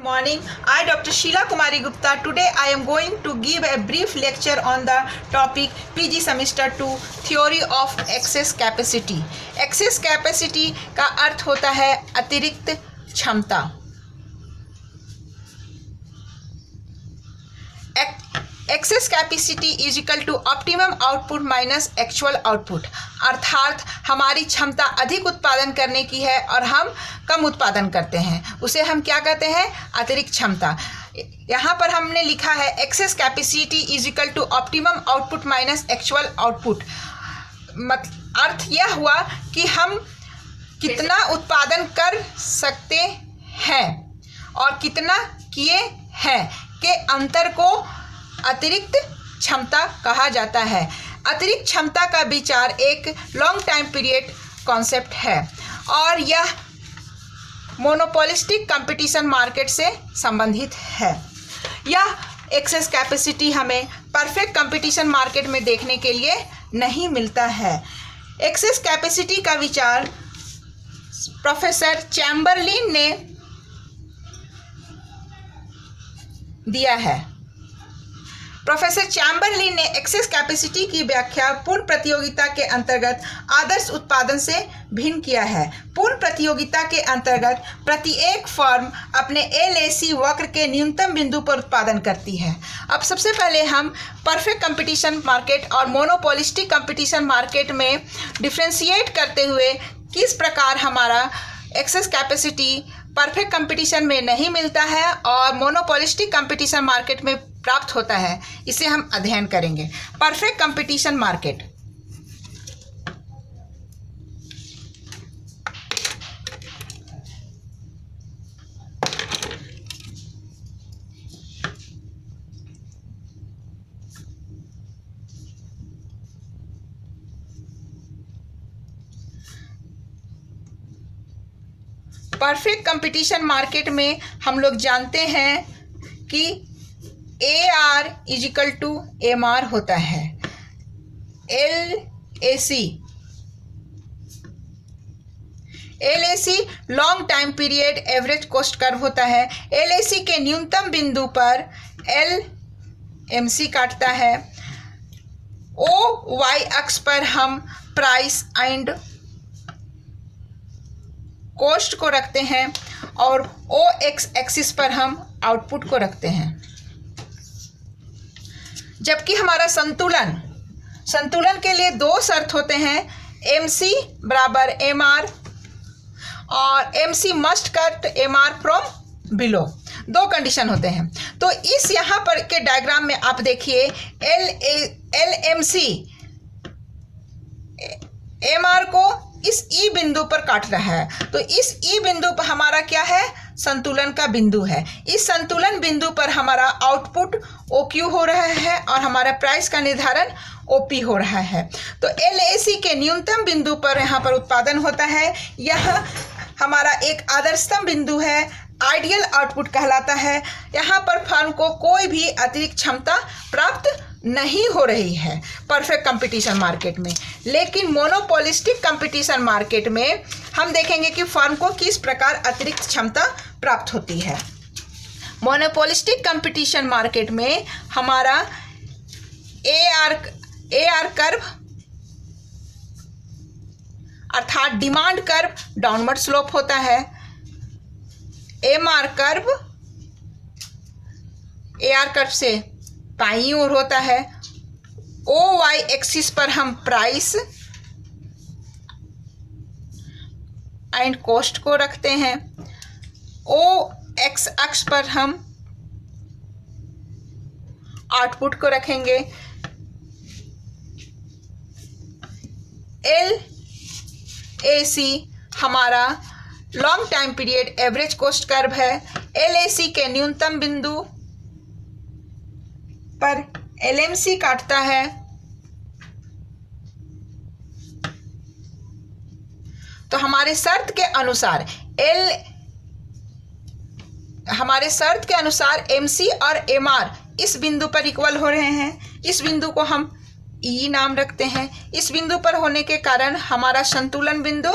Morning. I, Dr. Sheila Kumari Gupta. Today I am going to give a brief lecture on the topic PG Semester 2 Theory of Excess Capacity. Excess Capacity का अर्थ होता है अतिरिक्त क्षमता. Excess capacity is equal to optimum output minus actual output. अर्थात हमारी क्षमता अधिक उत्पादन करने की है और हम कम उत्पादन करते हैं, उसे हम क्या कहते हैं? अतिरिक्त क्षमता. यहाँ पर हमने लिखा है excess capacity is equal to optimum output minus actual output. अर्थ यह हुआ कि हम कितना उत्पादन कर सकते हैं और कितना किए हैं के अंतर को अतिरिक्त क्षमता कहा जाता है. अतिरिक्त क्षमता का विचार एक लॉन्ग टाइम पीरियड कॉन्सेप्ट है और यह मोनोपोलिस्टिक कंपटीशन मार्केट से संबंधित है. यह एक्सेस कैपेसिटी हमें परफेक्ट कंपटीशन मार्केट में देखने के लिए नहीं मिलता है. एक्सेस कैपेसिटी का विचार प्रोफेसर चैम्बरलिन ने दिया है. प्रोफेसर चैम्बरलिन ने एक्सेस कैपेसिटी की व्याख्या पूर्ण प्रतियोगिता के अंतर्गत आदर्श उत्पादन से भिन्न किया है. पूर्ण प्रतियोगिता के अंतर्गत प्रत्येक फर्म अपने LAC वक्र के न्यूनतम बिंदु पर उत्पादन करती है. अब सबसे पहले हम परफेक्ट कंपटीशन मार्केट और मोनोपोलिस्टिक कंपटीशन मार्केट में डिफ्रेंशिएट करते हुए किस प्रकार हमारा एक्सेस कैपेसिटी परफेक्ट कंपटीशन में नहीं मिलता है और मोनोपोलिस्टिक कंपटीशन मार्केट में प्राप्त होता है, इसे हम अध्ययन करेंगे. Perfect competition market. Perfect competition market में हम लोग जानते हैं कि AR is equal to MR होता है. LAC long time period average cost curve होता है. LAC के न्यूनतम बिंदु पर LMC काटता है. OY अक्ष पर हम प्राइस एंड कॉस्ट को रखते हैं और OX एक्सिस पर हम आउटपुट को रखते हैं. जबकि हमारा संतुलन के लिए दो शर्त होते हैं, MC बराबर MR और MC must cut MR from below. दो कंडीशन होते हैं. तो इस यहाँ पर के डायग्राम में आप देखिए LMC MR को इस E बिंदु पर काट रहा है. तो इस E बिंदु पर हमारा क्या है? संतुलन का बिंदु है. इस संतुलन बिंदु पर हमारा आउटपुट OQ हो रहा है और हमारा प्राइस का निर्धारण OP हो रहा है. तो LAC के न्यूनतम बिंदु पर यहाँ पर उत्पादन होता है. यह हमारा एक आदर्शतम बिंदु है, आइडियल आउटपुट कहलाता है. यहाँ पर फर्म को कोई भी अतिरिक्त क्षमता प्राप्त नहीं हो रही है परफेक्ट कंपटीशन मार्केट में. लेकिन मोनोपोलिस्टिक कंपटीशन मार्केट में हम देखेंगे कि फर्म को किस प्रकार अतिरिक्त क्षमता प्राप्त होती है. मोनोपोलिस्टिक कंपटीशन मार्केट में हमारा AR कर्व अर्थात डिमांड कर्व डाउनवर्ड स्लोप होता है. MR कर्व AR कर्व से बाईं ओर होता है. OY एक्सिस पर हम प्राइस एंड कॉस्ट को रखते हैं. OX अक्ष पर हम आउटपुट को रखेंगे. LAC हमारा long time period average cost curve है. LAC के न्यूनतम बिंदु पर LMC काटता है. तो हमारे शर्त के अनुसार MC और MR इस बिंदु पर इक्वल हो रहे हैं. इस बिंदु को हम E नाम रखते हैं. इस बिंदु पर होने के कारण हमारा संतुलन बिंदु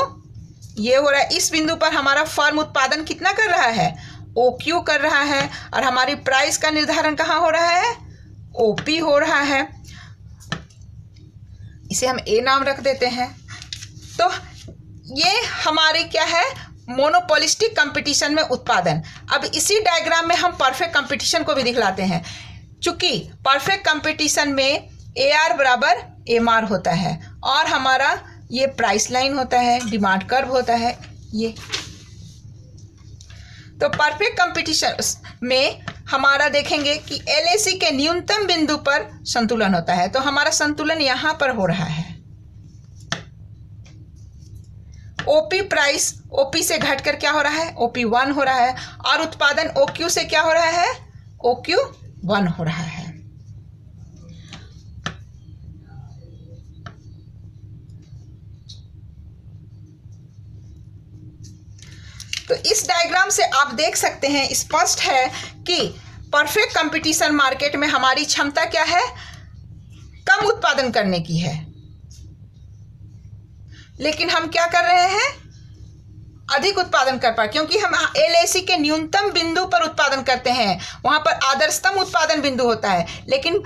ये हो रहा है। इस बिंदु पर हमारा फर्म उत्पादन कितना कर रहा है, OQ कर रहा है और हमारी प्राइस का निर्धारण कहाँ हो रहा है, OP हो रहा है। इसे हम A नाम रख देते हैं। तो ये हमारे क्या है, मोनोपोलिस्टिक कंपटीशन में उत्पादन। अब इसी डायग्राम में हम परफेक्ट कंपटीशन को भी दिखलाते हैं। चूंकि परफेक्ट कंपटीशन में AR बराबर MR होता है और हमारा ये प्राइस लाइन होता है, डिमांड कर्व होता है ये। तो परफेक्ट कंपटीशन में हमारा देखेंगे कि LAC के न्यूनतम बिंदु पर संतुलन होता है। तो हमारा संतुलन यहां पर हो रहा है। OP प्राइस OP से घटकर क्या हो रहा है, OP1 हो रहा है और उत्पादन OQ से क्या हो रहा है, OQ1 हो रहा है। तो इस डायग्राम से आप देख सकते हैं, स्पष्ट है कि परफेक्ट कंपटीशन मार्केट में हमारी क्षमता क्या है, कम उत्पादन करने की है, लेकिन हम क्या कर रहे हैं, अधिक उत्पादन कर पाए, क्योंकि हम LAC के न्यूनतम बिंदु पर उत्पादन करते हैं, वहां पर आदर्शतम उत्पादन बिंदु होता है। लेकिन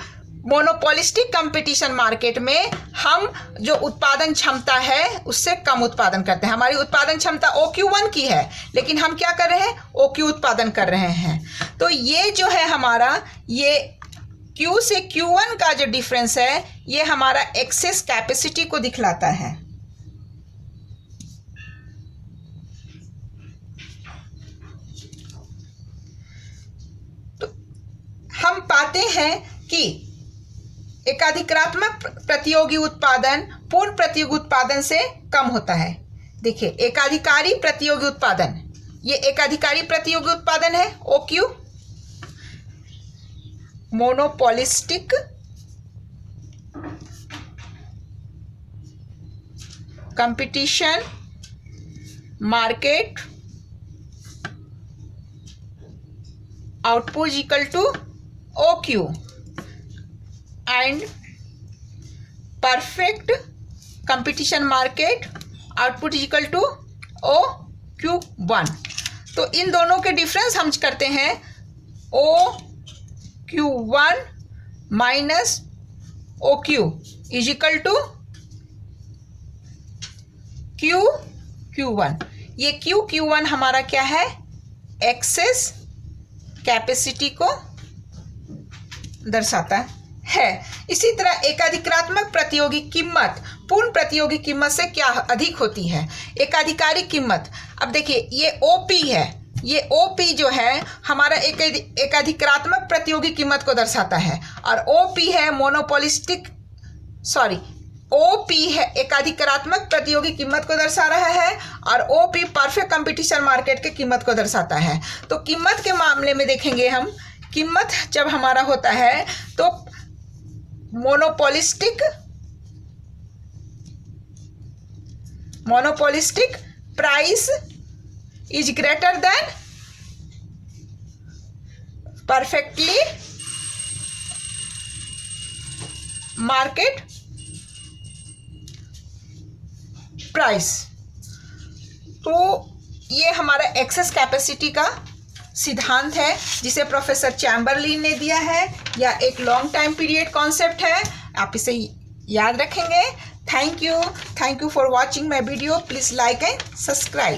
मोनोपोलिस्टिक कंपटीशन मार्केट में हम जो उत्पादन क्षमता है उससे कम उत्पादन करते हैं। हमारी उत्पादन क्षमता OQ1 की है, लेकिन हम क्या कर रहे हैं, OQ उत्पादन कर रहे हैं। तो ये जो है हमारा, ये Q से Q1 का जो डिफरेंस है, ये हमारा एक्सेस कैपेसिटी को दिखलाता है। तो हम पाते हैं कि एकाधिकारात्मक प्रतियोगी उत्पादन पूर्ण प्रतियोगी उत्पादन से कम होता है। देखिए, एकाधिकारी प्रतियोगी उत्पादन, ये एकाधिकारी प्रतियोगी उत्पादन है OQ। Monopolistic competition market output equal to OQ and perfect competition market output is equal to OQ1। तो इन दोनों के डिफरेंस हम करते हैं OQ1 minus OQ is equal to QQ1। ये QQ1 हमारा क्या है, एक्सेस कैपेसिटी को दर्शाता है। इसी तरह एकाधिकारात्मक प्रतियोगी कीमत पूर्ण प्रतियोगी कीमत से क्या अधिक होती है, एकाधिकारी कीमत। अब देखिए, ये OP है, ये OP जो है हमारा एकाधिकारात्मक प्रतियोगी कीमत को दर्शाता है और OP है मोनोपोलिस्टिक, सॉरी, OP है एकाधिकारात्मक प्रतियोगी कीमत को दर्शा रहा है और OP परफेक्ट कंपटीशन मार्केट के कीमत को दर्शाता है। तो कीमत के मामले में देखेंगे हम, कीमत जब हमारा होता है तो monopolistic price is greater than perfectly market price. तो ये हमारा एक्सेस कैपेसिटी का सिद्धांत है, जिसे प्रोफेसर चैम्बरलिन ने दिया है, या एक लॉन्ग टाइम पीरियड कॉन्सेप्ट है। आप इसे याद रखेंगे। Thank you for watching my video. Please like and subscribe.